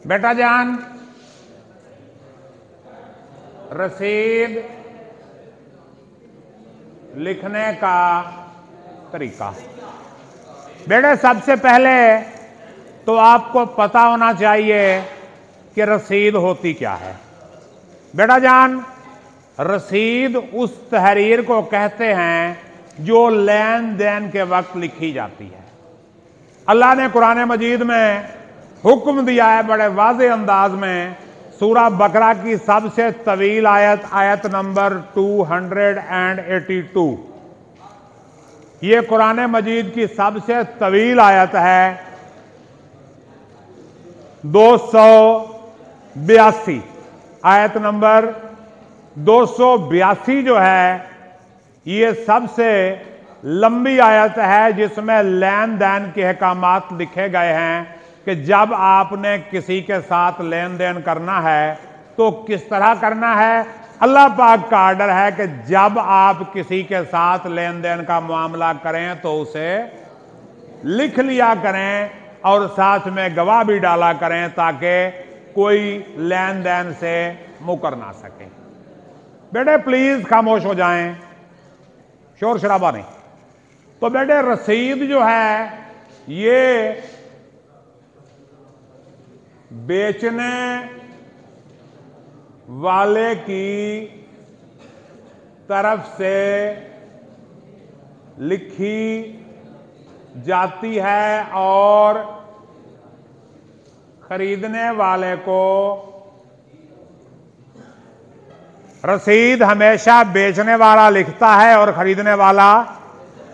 बेटा जान, रसीद लिखने का तरीका। बेटे सबसे पहले तो आपको पता होना चाहिए कि रसीद होती क्या है। बेटा जान, रसीद उस तहरीर को कहते हैं जो लेन देन के वक्त लिखी जाती है। अल्लाह ने कुरान मजीद में हुक्म दिया है बड़े वाज़े अंदाज में। सूरा बकरा की सबसे तवील आयत नंबर 282, ये कुरान मजीद की सबसे तवील आयत है। 282 आयत नंबर 282 जो है ये सबसे लंबी आयत है, जिसमें लेन देन के अहकामात लिखे गए हैं कि जब आपने किसी के साथ लेन देन करना है तो किस तरह करना है। अल्लाह पाक का आर्डर है कि जब आप किसी के साथ लेन देन का मामला करें तो उसे लिख लिया करें और साथ में गवाह भी डाला करें ताकि कोई लेन देन से मुकर ना सके। बेटे प्लीज खामोश हो जाएं, शोर शराबा नहीं। तो बेटे रसीद जो है ये बेचने वाले की तरफ से लिखी जाती है और खरीदने वाले को रसीद हमेशा बेचने वाला लिखता है और खरीदने वाला।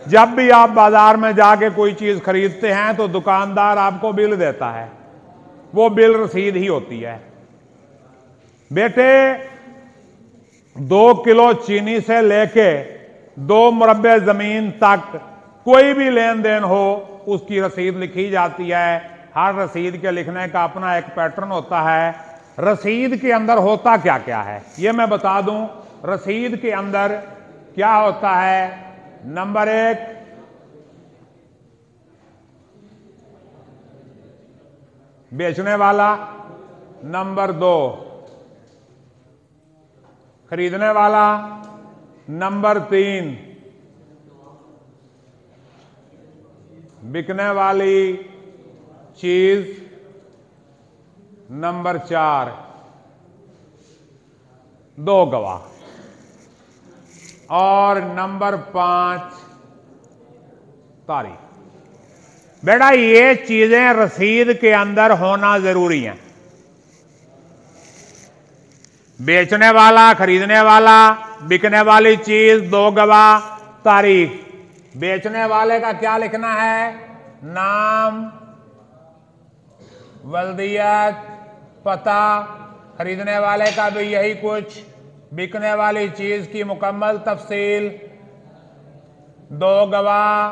जब भी आप बाजार में जाके कोई चीज खरीदते हैं तो दुकानदार आपको बिल देता है, वो बिल रसीद ही होती है। बेटे 2 किलो चीनी से लेके 2 मुरब्बे जमीन तक कोई भी लेन देन हो उसकी रसीद लिखी जाती है। हर रसीद के लिखने का अपना एक पैटर्न होता है। रसीद के अंदर होता क्या क्या है ये मैं बता दूं। रसीद के अंदर क्या होता है, नंबर 1 बेचने वाला, नंबर 2 खरीदने वाला, नंबर 3 बिकने वाली चीज, नंबर 4 2 गवाह और नंबर 5 तारीख। बेटा ये चीजें रसीद के अंदर होना जरूरी है। बेचने वाला, खरीदने वाला, बिकने वाली चीज, 2 गवाह, तारीख। बेचने वाले का क्या लिखना है, नाम, वल्दियत, पता। खरीदने वाले का भी यही कुछ, बिकने वाली चीज की मुकम्मल तफसील, 2 गवाह,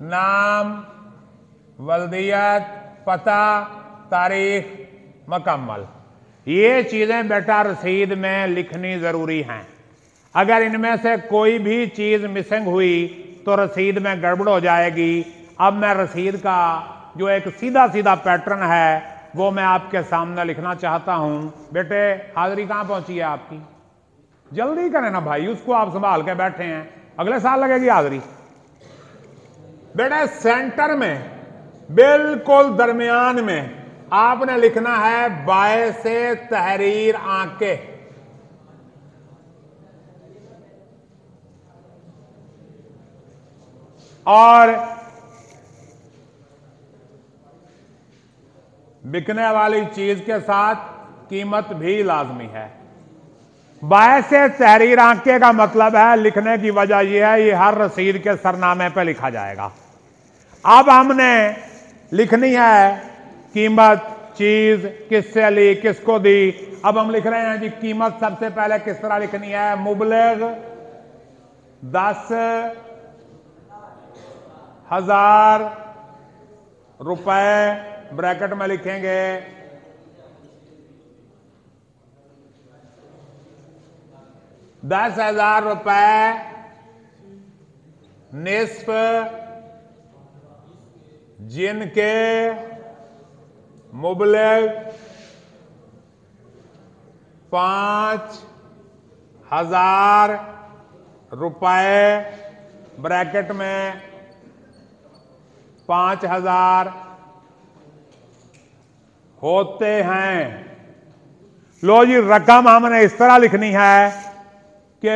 नाम, वल्दियत, पता, तारीख मुकम्मल। ये चीजें बेटा रसीद में लिखनी जरूरी हैं। अगर इनमें से कोई भी चीज मिसिंग हुई तो रसीद में गड़बड़ हो जाएगी। अब मैं रसीद का जो एक सीधा सीधा पैटर्न है वो मैं आपके सामने लिखना चाहता हूं। बेटे हाजिरी कहां पहुंची है आपकी, जल्दी करें ना भाई, उसको आप संभाल के बैठे हैं, अगले साल लगेगी हाजिरी। बेटे सेंटर में बिल्कुल दरमियान में आपने लिखना है बाय से तहरीर आंके। और बिकने वाली चीज के साथ कीमत भी लाजमी है। बाय से तहरीर आंके का मतलब है, लिखने की वजह यह है ये हर रसीद के सरनामे पे लिखा जाएगा। अब हमने लिखनी है कीमत, चीज किससे ली, किसको दी। अब हम लिख रहे हैं जी कीमत सबसे पहले किस तरह लिखनी है, मुबलिग 10,000 रुपए, ब्रैकेट में लिखेंगे 10,000 रुपए निस्फ जिनके मुबलिग 5,000 रुपए ब्रैकेट में 5,000 होते हैं। लो जी, रकम हमने इस तरह लिखनी है कि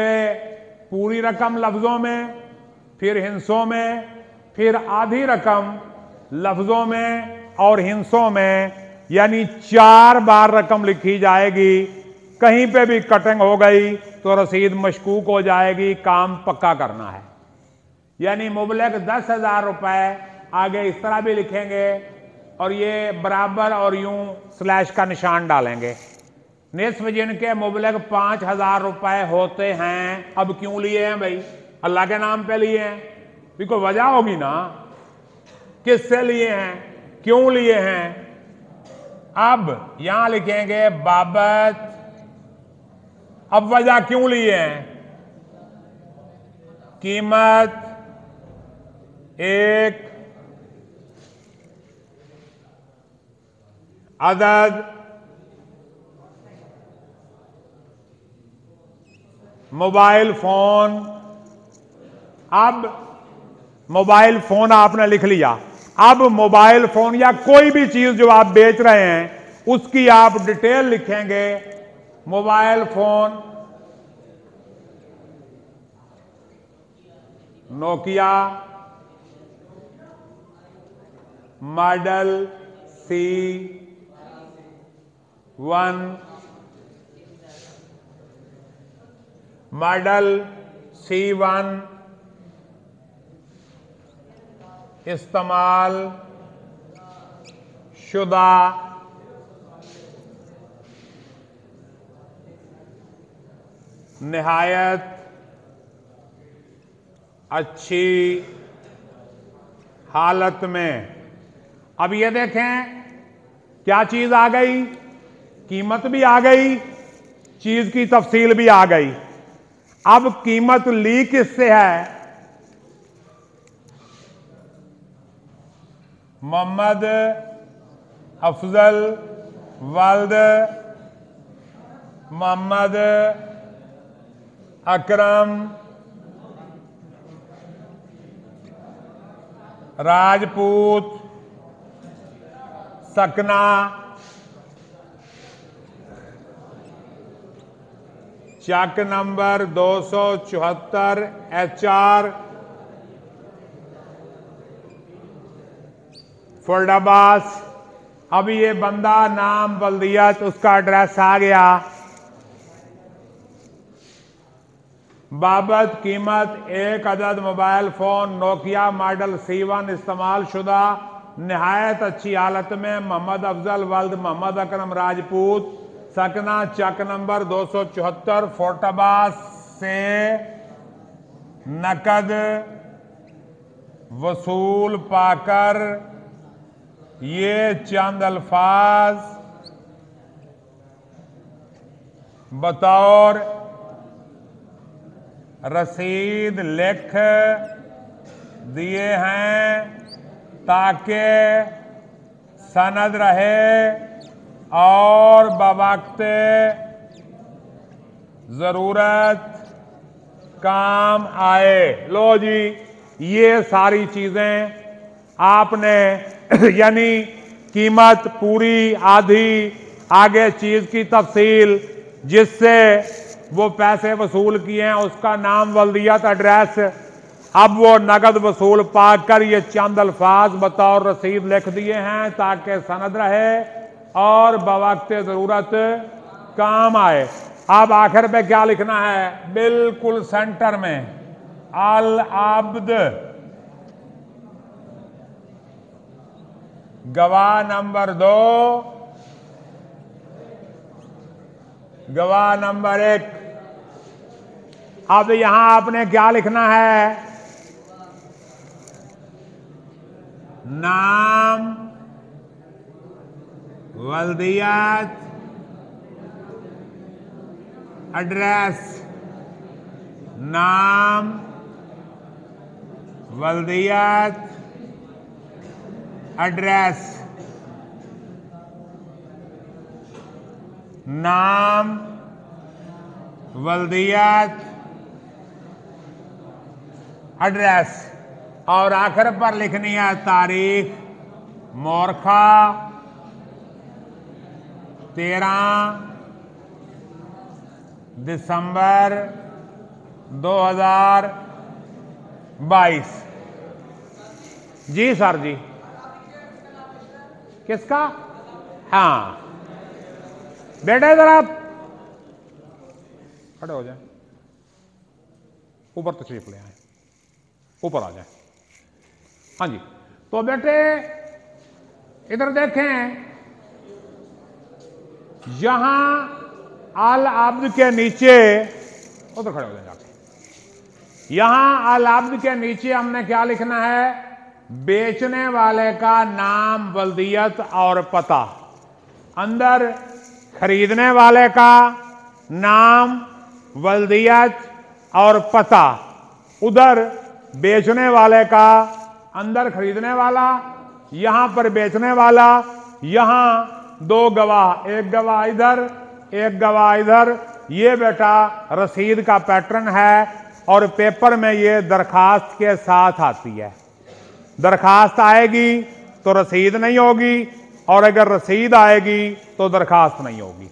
पूरी रकम लफ्जों में, फिर हिस्सों में, फिर आधी रकम लफ्जों में और हिस्सों में, यानी 4 बार रकम लिखी जाएगी। कहीं पे भी कटिंग हो गई तो रसीद मशकूक हो जाएगी, काम पक्का करना है। यानी मुबलक 10,000 रुपए, आगे इस तरह भी लिखेंगे और ये बराबर और यूं स्लैश का निशान डालेंगे। निस्फ जिनके मुबलक 5,000 रुपए होते हैं, अब क्यों लिए हैं भाई? अल्लाह के नाम पे लिए हैं, भी कोई वजह होगी ना, किससे लिए हैं, क्यों लिए हैं। अब यहां लिखेंगे बाबत, अब वजह क्यों लिए हैं, कीमत एक अदद मोबाइल फोन। अब मोबाइल फोन आपने लिख लिया। अब मोबाइल फोन या कोई भी चीज जो आप बेच रहे हैं उसकी आप डिटेल लिखेंगे। Mobile phone Nokia model C1, model C1 इस्तेमाल शुदा निहायत अच्छी हालत में। अब ये देखें क्या चीज आ गई, कीमत भी आ गई, चीज की तफसील भी आ गई। अब कीमत ली किससे है? मोहम्मद अफजल वल्द मोहम्मद अकरम राजपूत सकना चक नंबर 274 HR फुलडाबास। अब ये बंदा नाम बल्दियत उसका एड्रेस आ गया। बाबत कीमत एक अदद mobile phone Nokia model C1 इस्तेमाल शुदा निहायत अच्छी हालत में मोहम्मद अफजल वल्द मोहम्मद अकरम राजपूत सकना चक नंबर 274 फुलडाबास से नकद वसूल पाकर ये चंद अल्फाज बतौर रसीद लिख दिए हैं ताकि सनद रहे और बवक्त जरूरत काम आए। लो जी, ये सारी चीजें आपने यानी कीमत पूरी आधी, आगे चीज की तफसील, जिससे वो पैसे वसूल किए हैं उसका नाम वल्दियत एड्रेस। अब वो नगद वसूल पाकर ये चंद अल्फाज बतौर रसीद लिख दिए हैं ताकि सनद रहे और बवक्त जरूरत काम आए। अब आखिर पे क्या लिखना है? बिल्कुल सेंटर में अल आब्द गवाह नंबर 2 गवाह नंबर 1। अब यहां आपने क्या लिखना है? नाम वल्दियत एड्रेस, नाम वल्दियत एड्रेस, नाम वल्दियत, एड्रेस, और आखिर पर लिखनी है तारीख, मोरखा 13 दिसंबर 2022। जी सर जी, किसका? हाँ बेटे जरा खड़े हो जाए, ऊपर तशरीफ ले आए, ऊपर आ जाए। हाँ जी, तो बेटे इधर देखें, यहां अल अब्द के नीचे, उधर खड़े हो जाए जाके, यहां अल अब्द के नीचे हमने क्या लिखना है? बेचने वाले का नाम, वल्दियत और पता। अंदर खरीदने वाले का नाम, वल्दियत और पता, उधर बेचने वाले का, अंदर खरीदने वाला, यहां पर बेचने वाला, यहां दो गवाह, एक गवाह इधर, एक गवाह इधर। ये बेटा रसीद का पैटर्न है और पेपर में ये दरखास्त के साथ आती है। दरखास्त आएगी तो रसीद नहीं होगी, और अगर रसीद आएगी तो दरखास्त नहीं होगी।